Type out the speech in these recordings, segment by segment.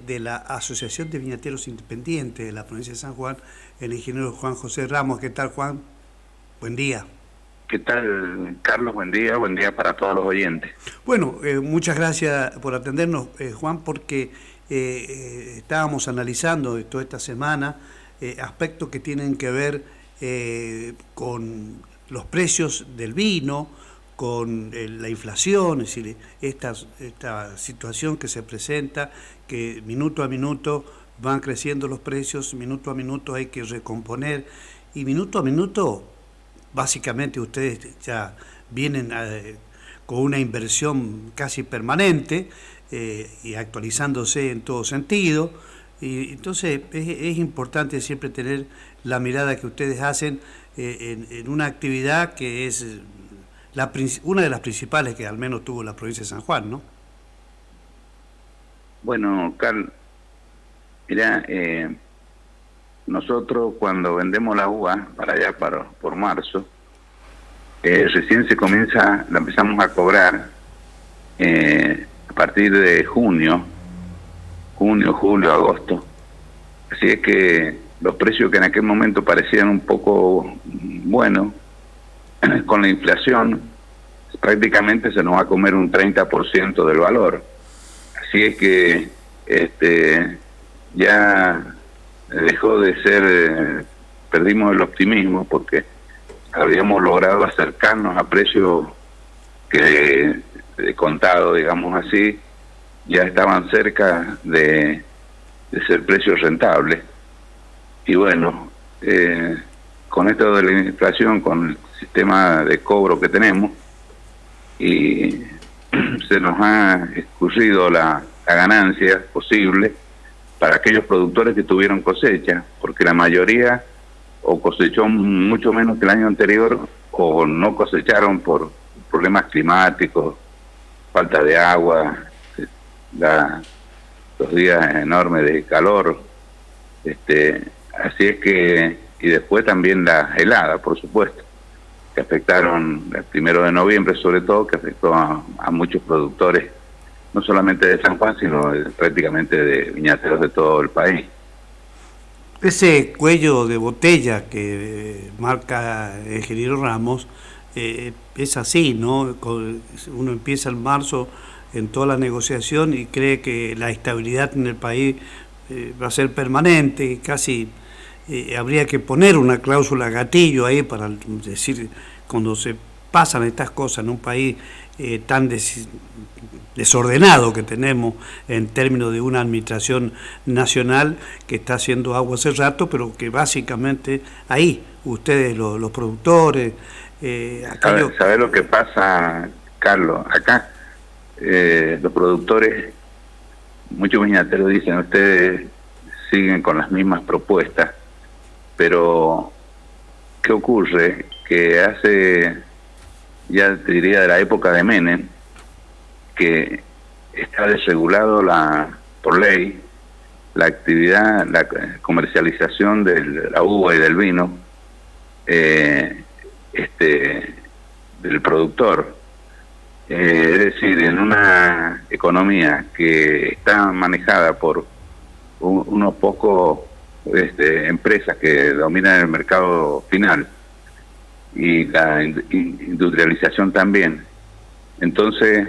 de la Asociación de Viñateros Independientes de la provincia de San Juan, el ingeniero Juan José Ramos. ¿Qué tal, Juan? Buen día. ¿Qué tal, Carlos? Buen día para todos los oyentes. Bueno, muchas gracias por atendernos, Juan, porque estábamos analizando toda esta semana aspectos que tienen que ver con los precios del vino, con la inflación, es decir, esta situación que se presenta, que minuto a minuto van creciendo los precios, minuto a minuto hay que recomponer, y minuto a minuto, básicamente ustedes ya vienen con una inversión casi permanente y actualizándose en todo sentido, y entonces es importante siempre tener la mirada que ustedes hacen en una actividad que es una de las principales que al menos tuvo la provincia de San Juan, ¿no? Bueno, Carlos, mira, nosotros cuando vendemos la uva para allá, por marzo, recién la empezamos a cobrar a partir de junio, julio, agosto. Así es que los precios que en aquel momento parecían un poco buenos, con la inflación, prácticamente se nos va a comer un 30% del valor. Así es que ya dejó de ser, perdimos el optimismo porque habíamos logrado acercarnos a precios que, de contado, digamos así, ya estaban cerca de ser precios rentables. Y bueno, con esto de la inflación, con el sistema de cobro que tenemos, y se nos ha escurrido la ganancia posible para aquellos productores que tuvieron cosecha, porque la mayoría o cosechó mucho menos que el año anterior o no cosecharon por problemas climáticos, falta de agua, los días enormes de calor, así es que, y después también la helada, por supuesto, que afectaron el 1 de noviembre, sobre todo, que afectó a muchos productores, no solamente de San Juan, sino prácticamente de viñateros de todo el país. Ese cuello de botella que marca el ingeniero Ramos es así, ¿no? Uno empieza en marzo en toda la negociación y cree que la estabilidad en el país va a ser permanente, casi habría que poner una cláusula gatillo ahí para decir, cuando se pasan estas cosas en un país tan desordenado que tenemos en términos de una administración nacional que está haciendo agua hace rato, pero que básicamente ahí, ustedes los productores... ¿Sabes lo que pasa, Carlos? Acá los productores, muchos viñateros dicen, ustedes siguen con las mismas propuestas, pero ¿qué ocurre? Que hace, ya te diría, de la época de Menem, que está desregulado por ley la actividad, la comercialización de la uva y del vino del productor. Es decir, en una economía que está manejada por unos pocos empresas que dominan el mercado final y la industrialización también. Entonces,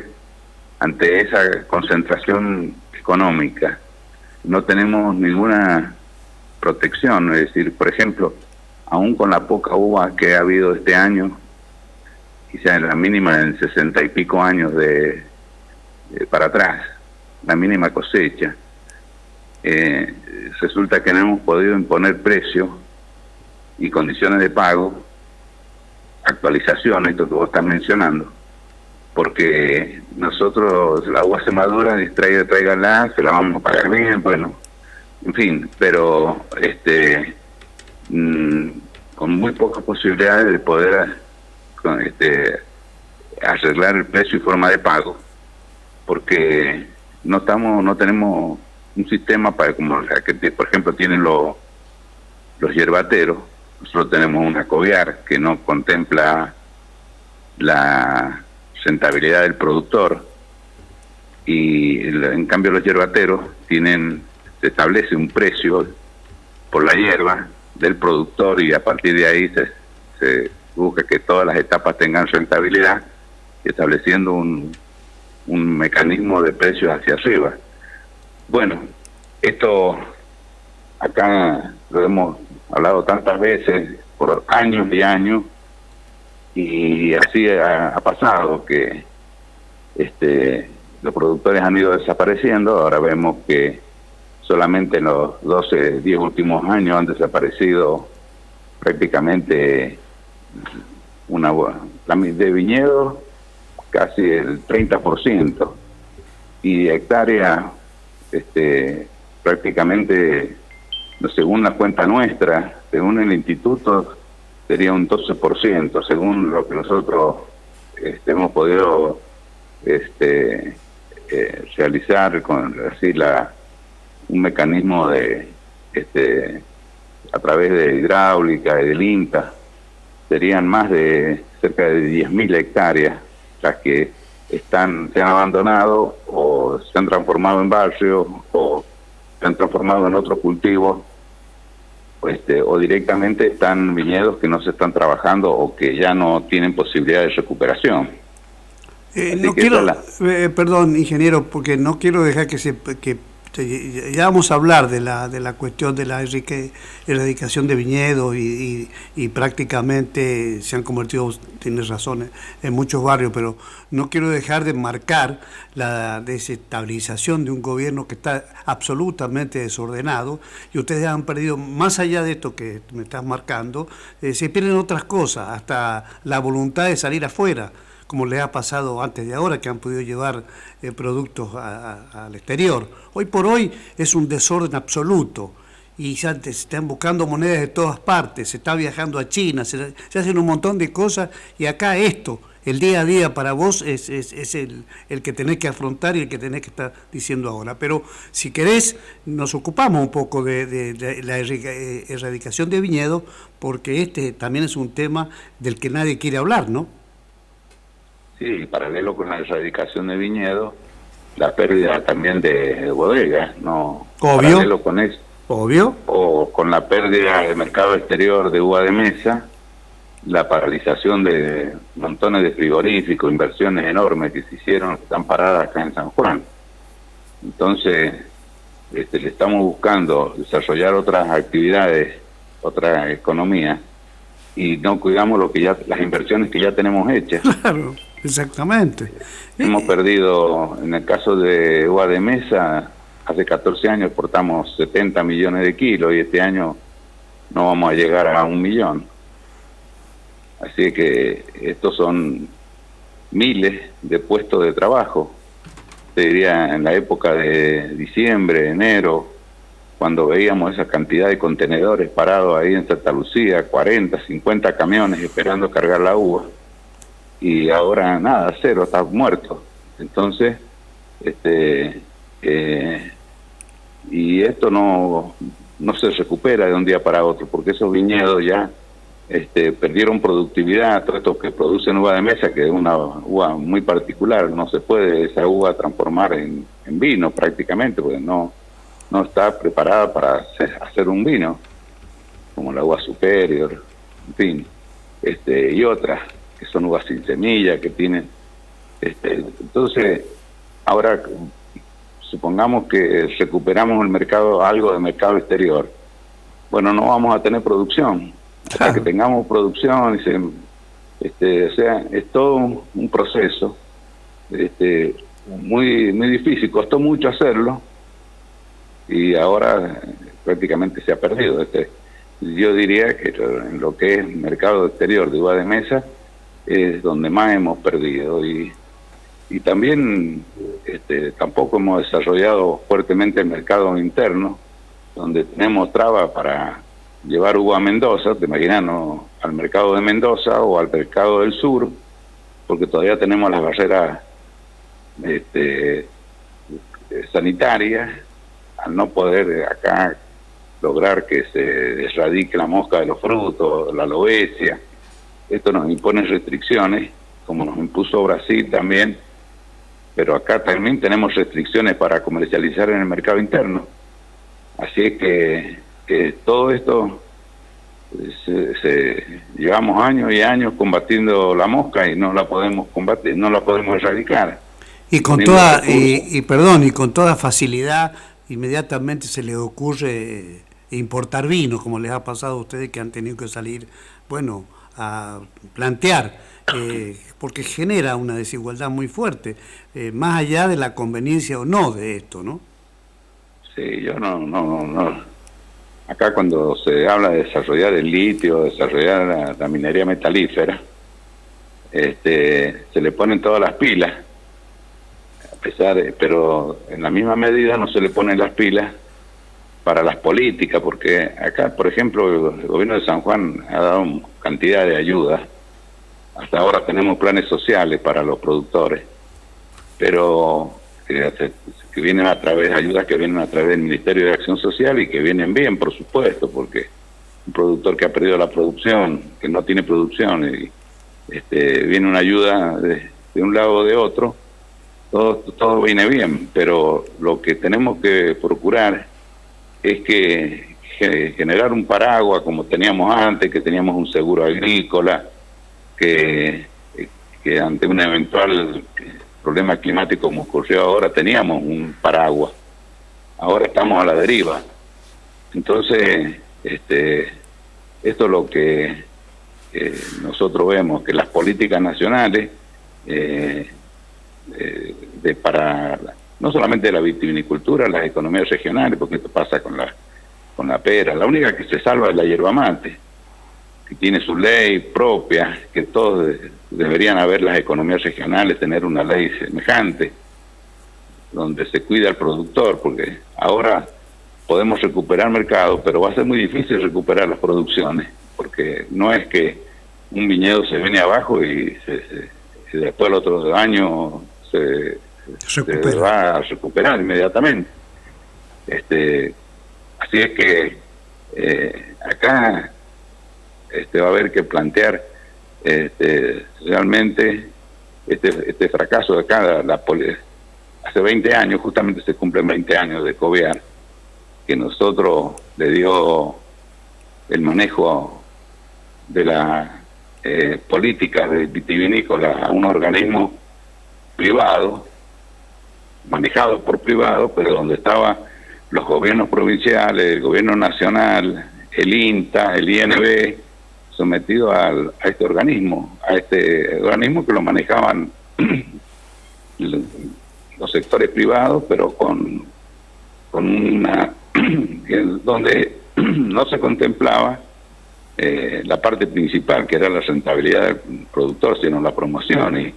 ante esa concentración económica, no tenemos ninguna protección. Es decir, por ejemplo, aún con la poca uva que ha habido este año, quizá la mínima en 60 y pico años para atrás, la mínima cosecha, resulta que no hemos podido imponer precios y condiciones de pago, actualizaciones, esto que vos estás mencionando, porque nosotros la uva se madura, tráiganla, se la vamos a pagar bien, bueno, en fin, pero con muy pocas posibilidades de poder arreglar el precio y forma de pago, porque no tenemos un sistema para, como que por ejemplo tienen los yerbateros. Nosotros tenemos una COVIAR que no contempla la rentabilidad del productor, y en cambio los yerbateros tienen se establece un precio por la hierba del productor y a partir de ahí se busca que todas las etapas tengan rentabilidad, estableciendo un mecanismo de precios hacia arriba. Bueno, esto acá lo hemos hablado tantas veces, por años y años, y así ha pasado que los productores han ido desapareciendo. Ahora vemos que solamente en los 10 últimos años han desaparecido prácticamente de viñedos casi el 30%, y hectáreas prácticamente, según la cuenta nuestra, según el instituto, sería un 12%, según lo que nosotros hemos podido realizar con así un mecanismo de a través de hidráulica y del INTA. Serían más de cerca de 10.000 hectáreas las que se han abandonado o se han transformado en barrios o se han transformado en otros cultivos, o directamente están viñedos que no se están trabajando o que ya no tienen posibilidad de recuperación. No quiero, perdón, ingeniero, porque no quiero dejar que ya vamos a hablar de la cuestión de la erradicación de viñedos y prácticamente se han convertido, tienes razón, en muchos barrios, pero no quiero dejar de marcar la desestabilización de un gobierno que está absolutamente desordenado, y ustedes han perdido, más allá de esto que me estás marcando, se pierden otras cosas, hasta la voluntad de salir afuera, como les ha pasado antes de ahora, que han podido llevar productos al exterior. Hoy por hoy es un desorden absoluto, y ya se están buscando monedas de todas partes, se está viajando a China, se hacen un montón de cosas, y acá esto, el día a día para vos es el que tenés que afrontar y el que tenés que estar diciendo ahora. Pero si querés, nos ocupamos un poco de la erradicación de viñedos, porque también es un tema del que nadie quiere hablar, ¿no? Sí, paralelo con la erradicación de viñedos, la pérdida también de bodegas, ¿no? Obvio. Paralelo con eso. Obvio. O con la pérdida del mercado exterior de uva de mesa, la paralización de montones de frigoríficos, inversiones enormes que se hicieron, que están paradas acá en San Juan. Entonces, le estamos buscando desarrollar otras actividades, otra economía, y no cuidamos las inversiones que ya tenemos hechas. Claro. Exactamente. Hemos perdido, en el caso de uva de mesa, hace 14 años exportamos 70 millones de kilos y este año no vamos a llegar a 1 millón. Así que estos son miles de puestos de trabajo. Te diría, en la época de diciembre, enero, cuando veíamos esa cantidad de contenedores parados ahí en Santa Lucía, 40, 50 camiones esperando cargar la uva, y ahora nada, cero, está muerto. Entonces, y esto no se recupera de un día para otro, porque esos viñedos ya perdieron productividad. Todo esto que producen uva de mesa, que es una uva muy particular, no se puede esa uva transformar en vino prácticamente, porque no está preparada para hacer un vino, como la uva superior, en fin, y otras que son uvas sin semilla, que tienen... Entonces, ahora, supongamos que recuperamos el mercado, algo de mercado exterior. Bueno, no vamos a tener producción. Hasta que tengamos producción, o sea, es todo un proceso muy, muy difícil. Costó mucho hacerlo y ahora prácticamente se ha perdido. Yo diría que en lo que es mercado exterior de uva de mesa, es donde más hemos perdido, y también tampoco hemos desarrollado fuertemente el mercado interno, donde tenemos trabas para llevar uva a Mendoza, te imaginas, ¿no?, al mercado de Mendoza o al mercado del sur, porque todavía tenemos las barreras sanitarias, al no poder acá lograr que se erradique la mosca de los frutos, la aloesia. Esto nos impone restricciones, como nos impuso Brasil también, pero acá también tenemos restricciones para comercializar en el mercado interno. Así es que todo esto llevamos años y años combatiendo la mosca y no la podemos combatir, no la podemos erradicar. Y con toda, perdón, y con toda facilidad, inmediatamente se les ocurre importar vino, como les ha pasado a ustedes que han tenido que salir, bueno, a plantear, porque genera una desigualdad muy fuerte, más allá de la conveniencia o no de esto, ¿no? Sí, yo no. Acá cuando se habla de desarrollar el litio, desarrollar la minería metalífera, se le ponen todas las pilas, pero en la misma medida no se le ponen las pilas para las políticas, porque acá, por ejemplo, el gobierno de San Juan ha dado cantidad de ayudas. Hasta ahora tenemos planes sociales para los productores, pero que vienen a través de ayudas que vienen a través del Ministerio de Acción Social y que vienen bien, por supuesto, porque un productor que ha perdido la producción, que no tiene producción, y viene una ayuda de un lado o de otro, todo viene bien, pero lo que tenemos que procurar es que generar un paraguas como teníamos antes, que teníamos un seguro agrícola, que ante un eventual problema climático como ocurrió ahora teníamos un paraguas. Ahora estamos a la deriva. Entonces, esto es lo que nosotros vemos, que las políticas nacionales para no solamente la vitivinicultura, las economías regionales, porque esto pasa con la pera. La única que se salva es la yerba mate, que tiene su ley propia, que todos deberían haber las economías regionales, tener una ley semejante, donde se cuida al productor, porque ahora podemos recuperar mercado, pero va a ser muy difícil recuperar las producciones, porque no es que un viñedo se viene abajo y después el otro año se va a recuperar inmediatamente. Así es que acá va a haber que plantear realmente este fracaso de acá. Hace 20 años, justamente se cumplen 20 años de Covear, que nosotros le dio el manejo de la política de vitivinícola a un organismo privado, manejado por privados, pero donde estaban los gobiernos provinciales, el gobierno nacional, el INTA, el INB, sometido a este organismo que lo manejaban los sectores privados, pero con una donde no se contemplaba la parte principal, que era la rentabilidad del productor, sino la promoción.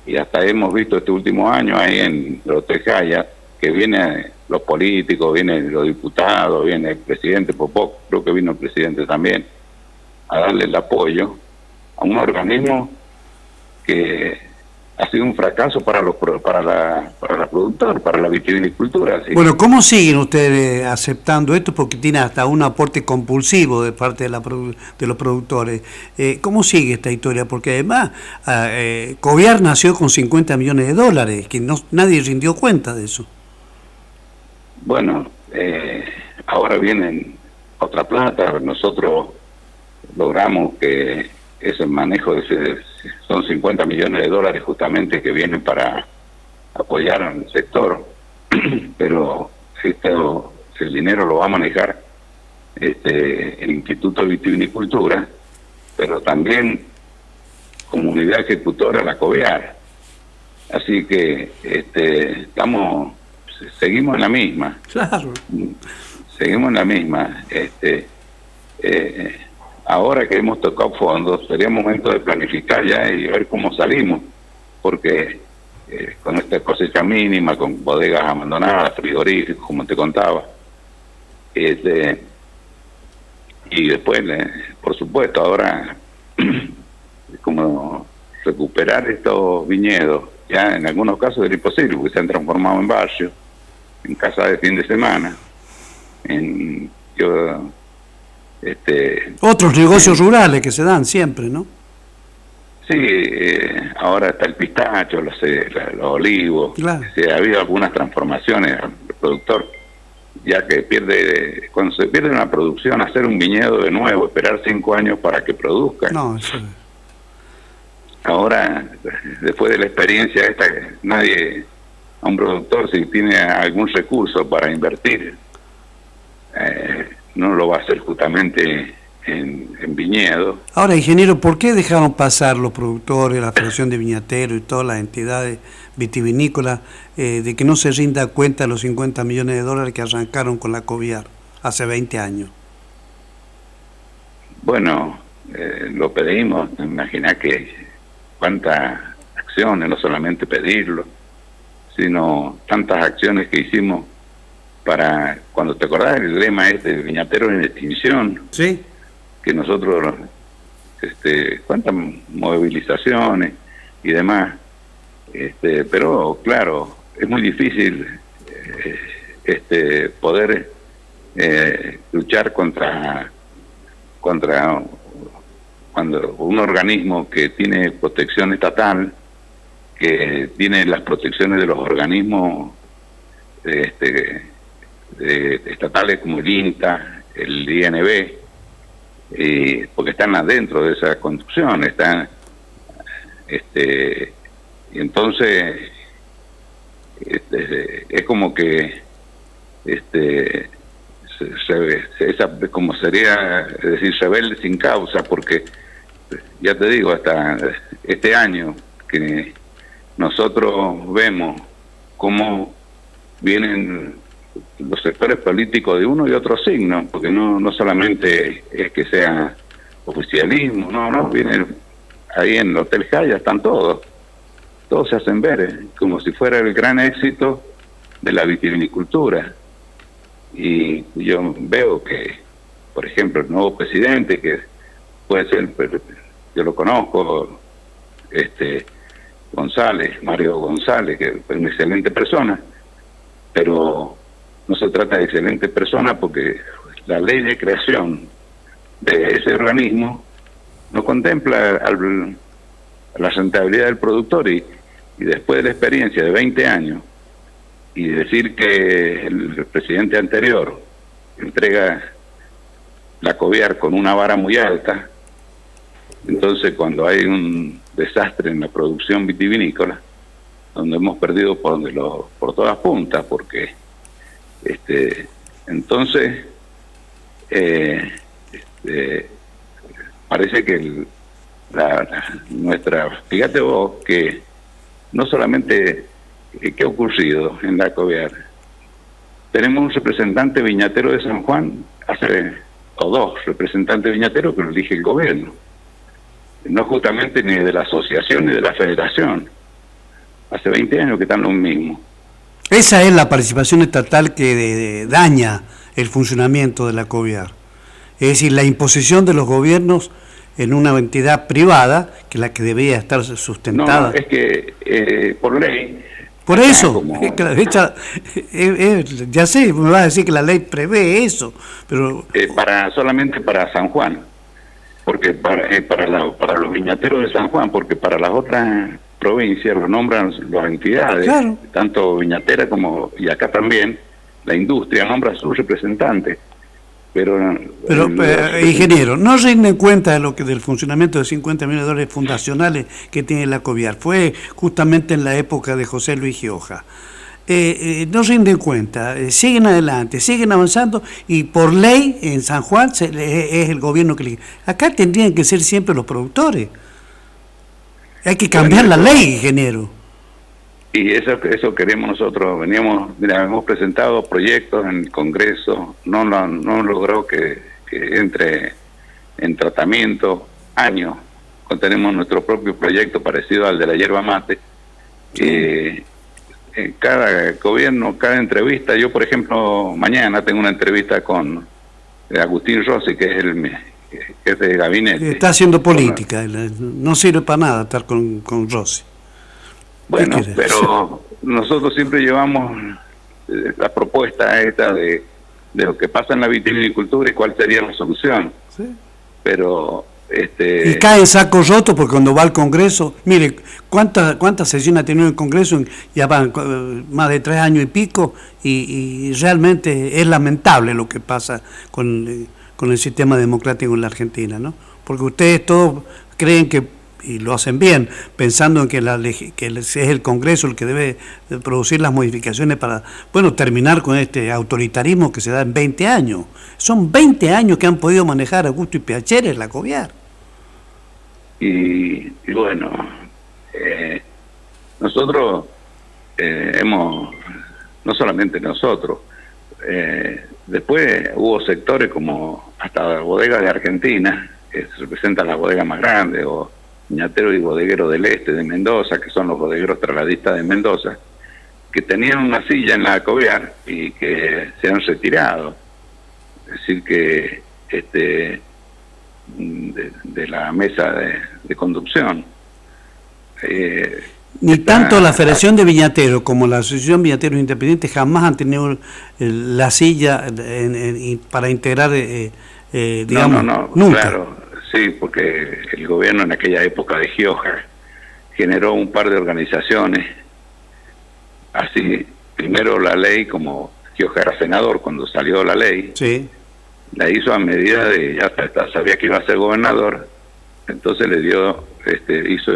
Y hasta hemos visto este último año ahí en Rotejaya que vienen los políticos, vienen los diputados, viene el presidente Popó, creo que vino el presidente también, a darle el apoyo a un organismo que ha sido un fracaso para la productora, para la vitivinicultura. ¿Sí? Bueno, ¿cómo siguen ustedes aceptando esto? Porque tiene hasta un aporte compulsivo de parte de los productores. ¿Cómo sigue esta historia? Porque además, Covear nació con $50 millones, que nadie rindió cuenta de eso. Bueno, ahora vienen otra plata. Nosotros logramos que ese manejo son $50 millones justamente que vienen para apoyar al sector, pero el dinero lo va a manejar el Instituto de Vitivinicultura, pero también comunidad ejecutora la Covear. Así que seguimos en la misma. Claro. Seguimos en la misma. Ahora que hemos tocado fondo, sería momento de planificar ya y ver cómo salimos, porque con esta cosecha mínima, con bodegas abandonadas, frigoríficos, como te contaba, y después, por supuesto, ahora como recuperar estos viñedos, ya en algunos casos era imposible, porque se han transformado en barrios, en casas de fin de semana, otros negocios rurales que se dan siempre, ¿no? Sí, ahora está el pistacho, los olivos. Claro. Sí, ha habido algunas transformaciones al productor, ya que cuando se pierde una producción, hacer un viñedo de nuevo, esperar 5 años para que produzca. No, eso... Ahora, después de la experiencia esta, a un productor, si tiene algún recurso para invertir, no lo va a hacer justamente en viñedo. Ahora, ingeniero, ¿por qué dejaron pasar los productores, la Federación de Viñateros y todas las entidades vitivinícolas de que no se rinda cuenta de los 50 millones de dólares que arrancaron con la Coviar hace 20 años? Bueno, lo pedimos, imagina que cuántas acciones, no solamente pedirlo, sino tantas acciones que hicimos para, cuando te acordás el lema este, Viñateros en extinción, sí, que nosotros, cuántas movilizaciones y demás, pero claro, es muy difícil poder luchar contra cuando un organismo que tiene protección estatal, que tiene las protecciones de los organismos estatales como el INTA, el INB, porque están adentro de esa construcción, y entonces es como que como sería, es decir, rebelde sin causa, porque ya te digo, hasta este año que nosotros vemos cómo vienen los sectores políticos de uno y otro signo, porque no solamente es que sea oficialismo, no, vienen ahí en el Hotel Jaya, están todos se hacen ver como si fuera el gran éxito de la vitivinicultura. Y yo veo que, por ejemplo, el nuevo presidente, que puede ser, yo lo conozco, Mario González, que es una excelente persona, pero no se trata de excelente persona porque la ley de creación de ese organismo no contempla la rentabilidad del productor, y después de la experiencia de 20 años, y decir que el presidente anterior entrega la Coviar con una vara muy alta, entonces cuando hay un desastre en la producción vitivinícola, donde hemos perdido por todas puntas, porque entonces parece que fíjate vos que no solamente ¿qué ha ocurrido en la Coviar? Tenemos un representante viñatero de San Juan, o dos representantes viñateros que lo elige el gobierno, no justamente ni de la asociación ni de la federación. Hace 20 años que están los mismos. Esa es la participación estatal que daña el funcionamiento de la Coviar. Es decir, la imposición de los gobiernos en una entidad privada, que es la que debería estar sustentada. No, es que por ley... Por eso, ya sé, me vas a decir que la ley prevé eso, pero... solamente para San Juan, porque para los viñateros de San Juan, porque para las otras provincias lo nombran las entidades, claro, tanto viñatera como, y acá también, la industria nombra a sus representantes. Pero ingeniero, no rinden cuenta del funcionamiento de 50 millones de dólares fundacionales que tiene la Coviar. Fue justamente en la época de José Luis Gioja. No rinden cuenta, siguen adelante, siguen avanzando, y por ley en San Juan es el gobierno que le... Acá tendrían que ser siempre los productores. Hay que cambiar la ley, ingeniero. Y eso queremos nosotros. Hemos presentado proyectos en el Congreso, no logró que entre en tratamiento años. Tenemos nuestro propio proyecto parecido al de la yerba mate. Cada gobierno, cada entrevista, yo por ejemplo mañana tengo una entrevista con Agustín Rossi, que es el jefe de gabinete. Está haciendo política, no sirve para nada estar con Rossi. Bueno, pero nosotros siempre llevamos la propuesta esta de lo que pasa en la vitivinicultura y cuál sería la solución. ¿Sí? Pero Y cae en saco roto porque cuando va al Congreso, mire, ¿cuántas sesiones ha tenido el Congreso? Ya van más de 3 años y pico, y realmente es lamentable lo que pasa con el sistema democrático en la Argentina, ¿no? Porque ustedes todos creen que, y lo hacen bien, pensando en que es el Congreso el que debe producir las modificaciones para, bueno, terminar con este autoritarismo que se da en 20 años. Son 20 años que han podido manejar Augusto y Piacere la COVIAR. Y bueno, nosotros no solamente nosotros, después hubo sectores como hasta Bodegas de Argentina, que representan las bodegas más grandes, o Viñatero y Bodeguero del Este de Mendoza, que son los bodegueros trasladistas de Mendoza, que tenían una silla en la COVIAR y que se han retirado. Es decir, que de la mesa de conducción. Ni tanto la Federación de Viñateros como la Asociación Viñateros Independientes jamás han tenido la silla para integrar, digamos, no, nunca. Claro, sí, porque el gobierno en aquella época de Gioja generó un par de organizaciones. Así, primero la ley, como Gioja era senador cuando salió la ley, sí, la hizo a medida de, ya sabía que iba a ser gobernador, entonces le dio, hizo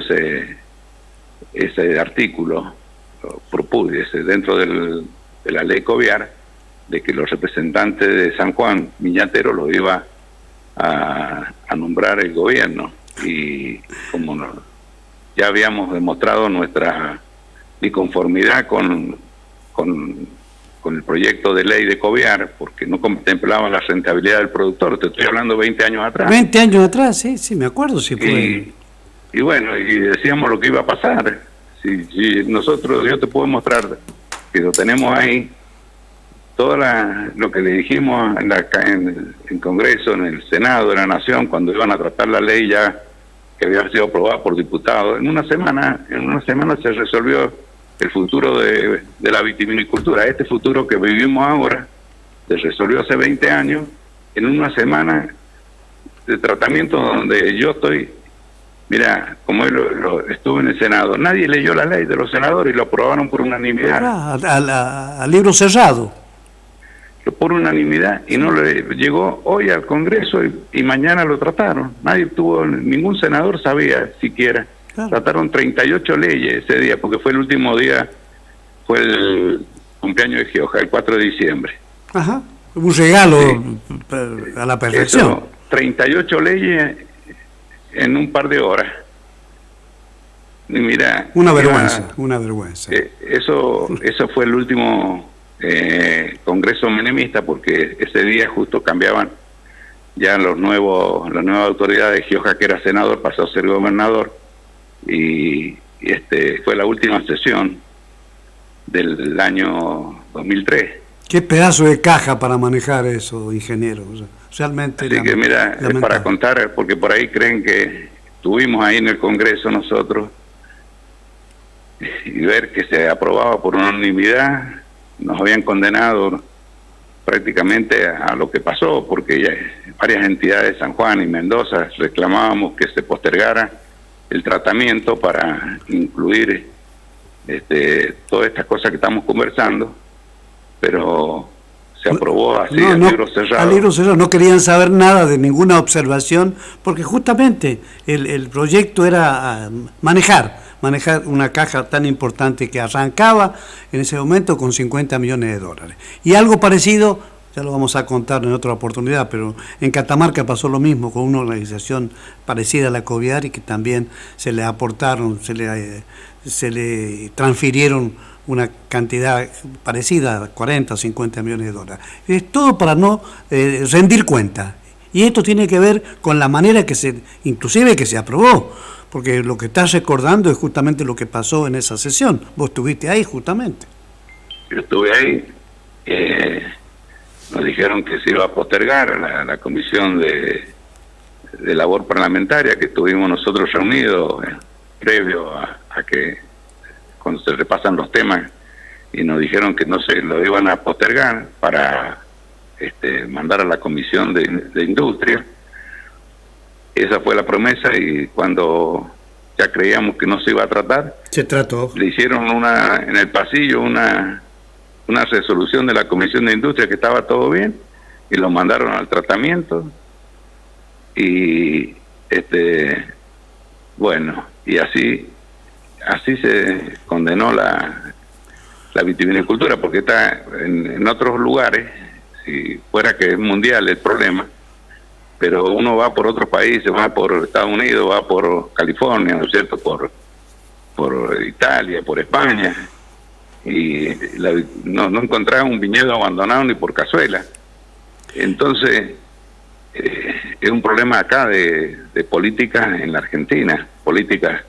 ese artículo, propuso dentro de la ley COVIAR, de que los representantes de San Juan Viñatero lo iba a nombrar el gobierno. Y como ya habíamos demostrado nuestra inconformidad con el proyecto de ley de COVIAR, porque no contemplaba la rentabilidad del productor. Te estoy hablando 20 años atrás. 20 años atrás, sí, me acuerdo. Sí fue. Y bueno, y decíamos lo que iba a pasar. Si nosotros, yo te puedo mostrar que lo tenemos ahí, lo que le dijimos en el Congreso, en el Senado de la Nación, cuando iban a tratar la ley ya que había sido aprobada por diputados. En una semana se resolvió el futuro de la vitivinicultura. Este futuro que vivimos ahora se resolvió hace 20 años en una semana de tratamiento donde yo estoy. Mira, como estuve en el Senado, nadie leyó la ley de los senadores y lo aprobaron por unanimidad. Al libro cerrado. Por unanimidad, y no le llegó hoy al Congreso y mañana lo trataron. Ningún senador sabía siquiera. Claro. Trataron 38 leyes ese día, porque fue el último día, fue el cumpleaños de Gioja, el 4 de diciembre. Ajá, un regalo, sí, a la perfección. Eso, 38 leyes en un par de horas. Y mira, una vergüenza. Eso fue el último Congreso menemista, porque ese día justo cambiaban ya las nuevas autoridades. Gioja, que era senador, pasó a ser gobernador, y fue la última sesión del año 2003. Qué pedazo de caja para manejar eso, ingeniero. O sea, realmente. Así que mira, es para contar, porque por ahí creen que estuvimos ahí en el Congreso nosotros, y ver que se aprobaba por unanimidad. Nos habían condenado prácticamente a lo que pasó, porque ya varias entidades de San Juan y Mendoza reclamábamos que se postergara el tratamiento para incluir todas estas cosas que estamos conversando, pero se aprobó así, al libro cerrado. Al libro cerrado, no querían saber nada de ninguna observación, porque justamente el proyecto era manejar una caja tan importante que arrancaba en ese momento con 50 millones de dólares. Y algo parecido, ya lo vamos a contar en otra oportunidad, pero en Catamarca pasó lo mismo con una organización parecida a la COVIAR, y que también se le aportaron, se le transfirieron una cantidad parecida, 40 o 50 millones de dólares. Es todo para no rendir cuenta. Y esto tiene que ver con la manera inclusive que se aprobó, porque lo que estás recordando es justamente lo que pasó en esa sesión. Vos estuviste ahí justamente. Yo estuve ahí. Nos dijeron que se iba a postergar la comisión de labor parlamentaria, que estuvimos nosotros reunidos previo a que cuando se repasan los temas, y nos dijeron que no se lo iban a postergar para mandar a la comisión de industria. esa fue la promesa, y cuando ya creíamos que no se iba a tratar, se trató. Le hicieron en el pasillo una resolución de la Comisión de Industria que estaba todo bien, y lo mandaron al tratamiento, y bueno, y así se condenó la vitivinicultura, porque está en otros lugares, si fuera que es mundial el problema, pero uno va por otros países, va por Estados Unidos, va por California, ¿no es cierto?, por Italia, por España, y no encontraba un viñedo abandonado ni por cazuela. Entonces, es un problema acá de políticas en la Argentina, políticas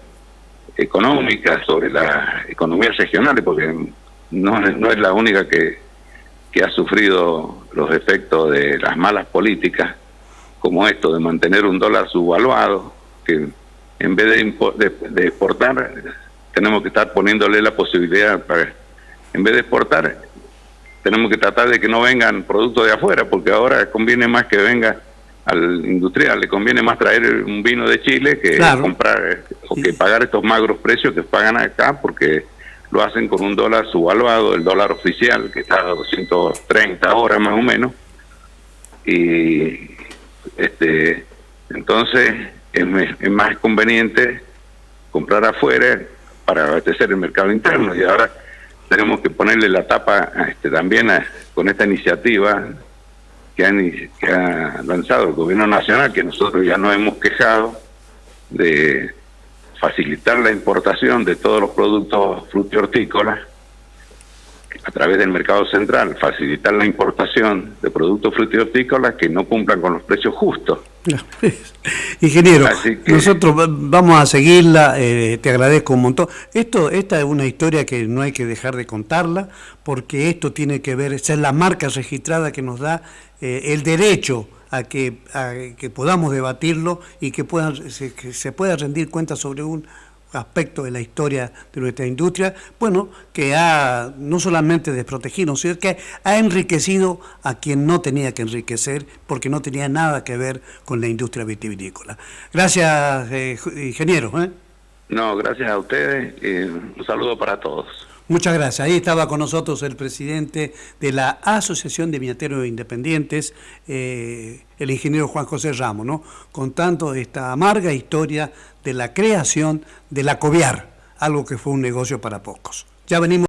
económicas sobre las economías regionales, porque no es la única que ha sufrido los efectos de las malas políticas, como esto de mantener un dólar subvaluado, que en vez de exportar, tenemos que estar poniéndole la posibilidad para, en vez de exportar, tenemos que tratar de que no vengan productos de afuera, porque ahora conviene más que venga al industrial, le conviene más traer un vino de Chile que comprar o que pagar estos magros precios que pagan acá, porque lo hacen con un dólar subvaluado, el dólar oficial, que está a 230 ahora más o menos, y entonces es más conveniente comprar afuera para abastecer el mercado interno, y ahora tenemos que ponerle la tapa también con esta iniciativa que ha lanzado el gobierno nacional, que nosotros ya nos hemos quejado, de facilitar la importación de todos los productos frutícolas a través del mercado central, facilitar la importación de productos frutícolas que no cumplan con los precios justos. Ingeniero, nosotros vamos a seguirla, te agradezco un montón. Esta es una historia que no hay que dejar de contarla, porque esto tiene que ver, esa es la marca registrada que nos da el derecho a que podamos debatirlo y que se pueda rendir cuenta sobre un aspecto de la historia de nuestra industria, bueno, que ha no solamente desprotegido, sino que ha enriquecido a quien no tenía que enriquecer, porque no tenía nada que ver con la industria vitivinícola. Gracias, ingeniero. No, gracias a ustedes, un saludo para todos. Muchas gracias. Ahí estaba con nosotros el presidente de la Asociación de Viñateros Independientes, el ingeniero Juan José Ramos, ¿no?, contando esta amarga historia de la creación de la Coviar, algo que fue un negocio para pocos. Ya venimos.